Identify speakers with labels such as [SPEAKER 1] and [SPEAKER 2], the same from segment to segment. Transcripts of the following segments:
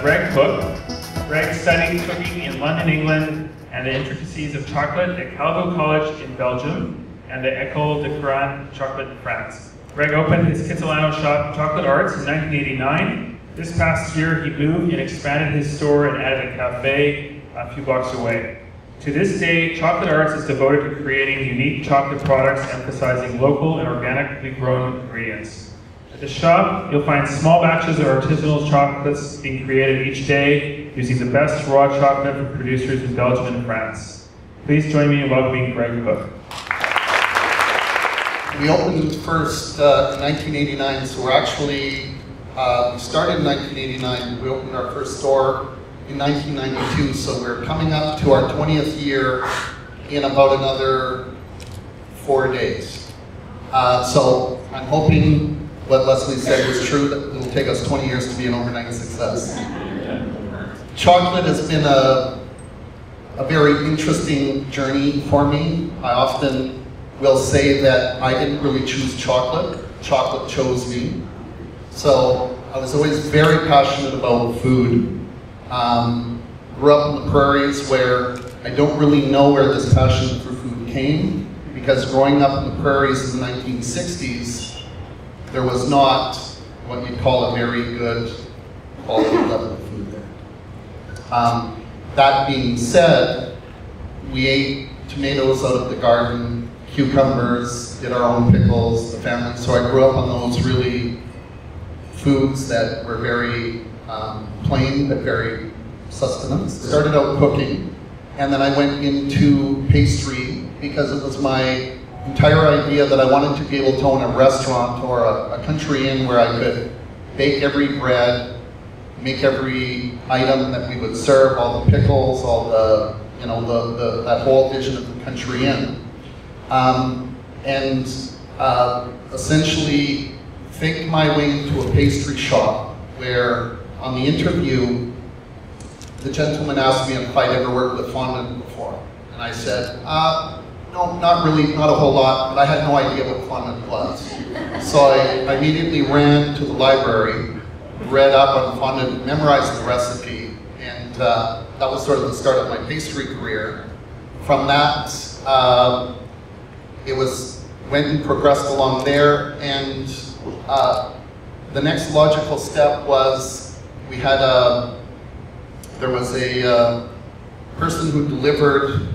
[SPEAKER 1] Greg Cook. Greg studied cooking in London, England, and the intricacies of chocolate at Callebaut College in Belgium, and the Ecole du Grand Chocolat in France. Greg opened his Kitsilano shop, Chocolate Arts, in 1989. This past year, he moved and expanded his store and added a cafe a few blocks away. To this day, Chocolate Arts is devoted to creating unique chocolate products, emphasizing local and organically grown ingredients. At the shop, you'll find small batches of artisanal chocolates being created each day using the best raw chocolate from producers in Belgium and France. Please join me in welcoming Greg Cook.
[SPEAKER 2] We opened first in 1989, so we're actually, we started in 1989, we opened our first store in 1992, so we're coming up to our 20th year in about another 4 days. So I'm hoping what Leslie said was true, that it'll take us 20 years to be an overnight success. Chocolate has been a very interesting journey for me. I often will say that I didn't really choose chocolate, chocolate chose me. So I was always very passionate about food. Grew up in the prairies where I don't really know where this passion for food came, because growing up in the prairies in the 1960s, there was not what you'd call a very good quality level of food there. That being said, we ate tomatoes out of the garden, cucumbers, did our own pickles, the family. So I grew up on those really foods that were very plain but very sustenance. Started out cooking, and then I went into pastry because it was my entire idea that I wanted to be able to own a restaurant or a country inn where I could bake every bread, make every item that we would serve, all the pickles, all the, you know, that whole vision of the country inn. Essentially faked my way into a pastry shop where on the interview, the gentleman asked me if I'd ever worked with fondant before. And I said, no, not really, not a whole lot, but I had no idea what fondant was. So I immediately ran to the library, read up on fondant, memorized the recipe, and that was sort of the start of my pastry career. From that, it went and progressed along there, and the next logical step was we had there was a person who delivered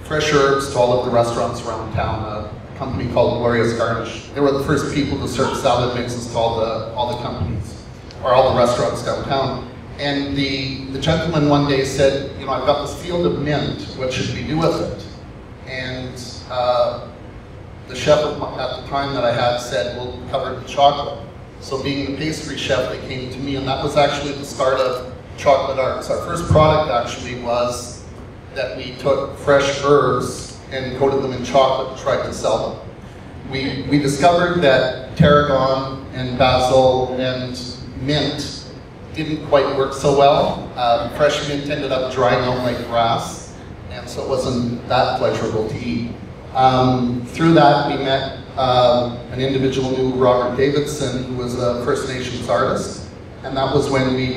[SPEAKER 2] fresh herbs to all of the restaurants around town, a company called Glorious Garnish. They were the first people to serve salad mixes to all the companies, or all the restaurants downtown. And the gentleman one day said, you know, I've got this field of mint, what should we do with it? And the chef at the time that I had said, we'll cover it in chocolate. So being the pastry chef, they came to me, and that was actually the start of Chocolate Arts. Our first product actually was that we took fresh herbs and coated them in chocolate and tried to sell them. We discovered that tarragon and basil and mint didn't quite work so well. Fresh mint ended up drying out like grass, and so it wasn't that pleasurable to eat. Through that, we met an individual named Robert Davidson, who was a First Nations artist, and that was when he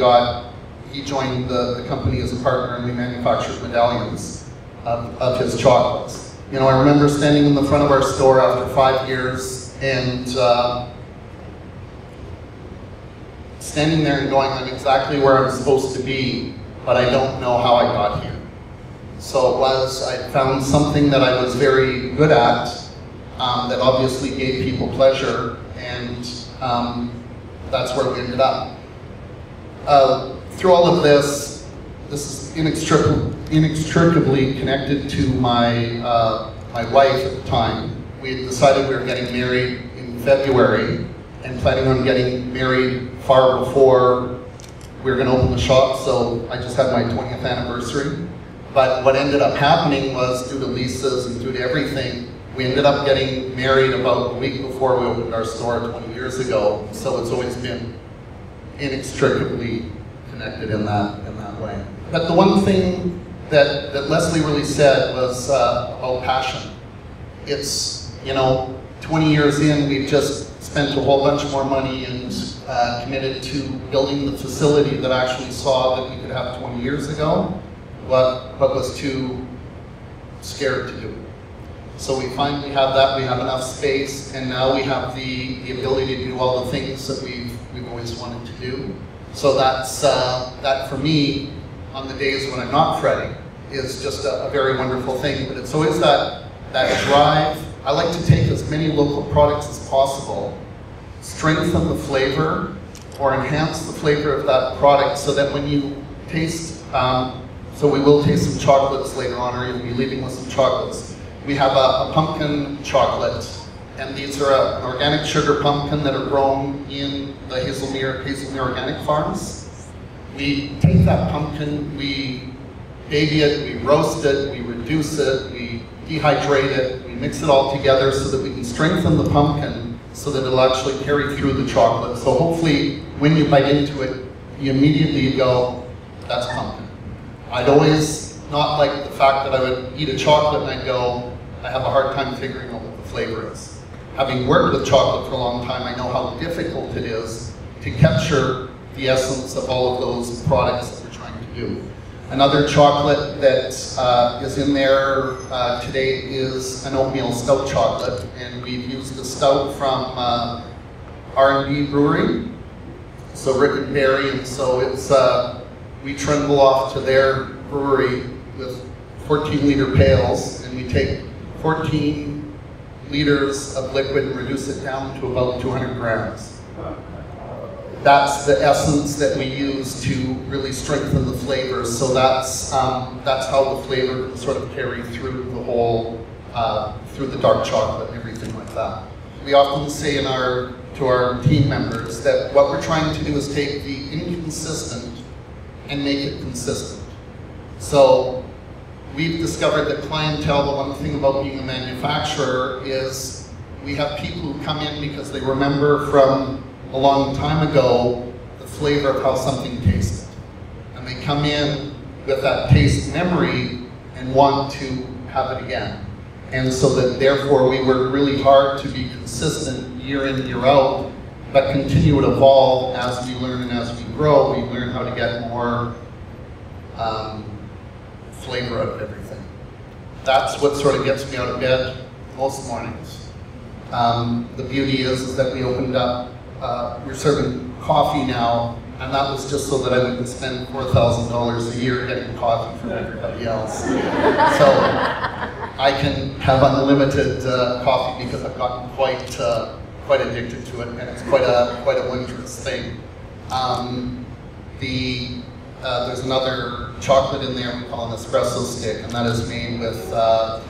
[SPEAKER 2] joined the company as a partner, and we manufactured medallions of his chocolates. You know, I remember standing in the front of our store after 5 years and standing there and going, I'm exactly where I'm supposed to be, but I don't know how I got here. So I found something that I was very good at, that obviously gave people pleasure, and that's where we ended up. Through all of this is inextricably connected to my wife at the time. We had decided we were getting married in February and planning on getting married far before we were going to open the shop, so I just had my 20th anniversary. But what ended up happening was, due to leases and due to everything, we ended up getting married about a week before we opened our store 20 years ago, so it's always been inextricably connected in that way. But the one thing that Leslie really said was about passion. It's, you know, 20 years in, we've just spent a whole bunch more money and committed to building the facility that actually saw that we could have 20 years ago, but was too scared to do. So we finally have that, we have enough space, and now we have the ability to do all the things that we've always wanted to do. So that's, that for me, on the days when I'm not fretting, is just a very wonderful thing. But it's always that drive. I like to take as many local products as possible, strengthen the flavor, or enhance the flavor of that product so that when you taste, so we will taste some chocolates later on, or you'll be leaving with some chocolates. We have a pumpkin chocolate, and these are an organic sugar pumpkin that are grown in the Hazelmere Organic Farms. We take that pumpkin, we baby it, we roast it, we reduce it, we dehydrate it, we mix it all together so that we can strengthen the pumpkin so that it'll actually carry through the chocolate. So hopefully when you bite into it, you immediately go, that's pumpkin. I'd always not like the fact that I would eat a chocolate and I'd go, I have a hard time figuring out what the flavor is. Having worked with chocolate for a long time, I know how difficult it is to capture the essence of all of those products that we're trying to do. Another chocolate that is in there today is an oatmeal stout chocolate, and we've used a stout from R&B Brewery, so Rick and Barry, and so it's we trundle off to their brewery with 14-liter pails, and we take 14 liters of liquid and reduce it down to about 200 grams. That's the essence that we use to really strengthen the flavors. So that's how the flavor can sort of carry through the whole, through the dark chocolate and everything like that. We often say to our team members that what we're trying to do is take the inconsistent and make it consistent. So we've discovered that clientele, the one thing about being a manufacturer is we have people who come in because they remember from a long time ago the flavor of how something tasted. And they come in with that taste memory and want to have it again. And so that therefore we work really hard to be consistent year in, year out, but continue to evolve as we learn and as we grow. We learn how to get more flavor out of everything. That's what sort of gets me out of bed most mornings. The beauty is that we opened up, we're serving coffee now, and that was just so that I wouldn't spend $4,000 a year getting coffee from everybody else. So I can have unlimited coffee because I've gotten quite addicted to it, and it's quite a wondrous thing. There's another chocolate in there we call an espresso stick, and that is made with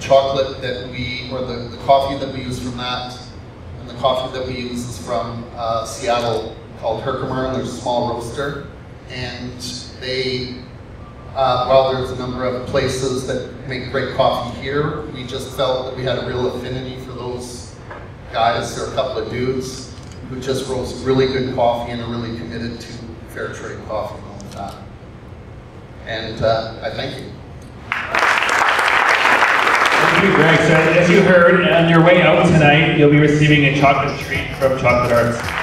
[SPEAKER 2] chocolate that the coffee that we use from that, and the coffee that we use is from Seattle called Herkimer, and there's a small roaster. And they, while there's a number of places that make great coffee here, we just felt that we had a real affinity for those guys. They're a couple of dudes who just roast really good coffee and are really committed to fair trade coffee and all of that. And I thank you.
[SPEAKER 1] Thank you, Greg. So as you heard, on your way out tonight, you'll be receiving a chocolate treat from Chocolate Arts.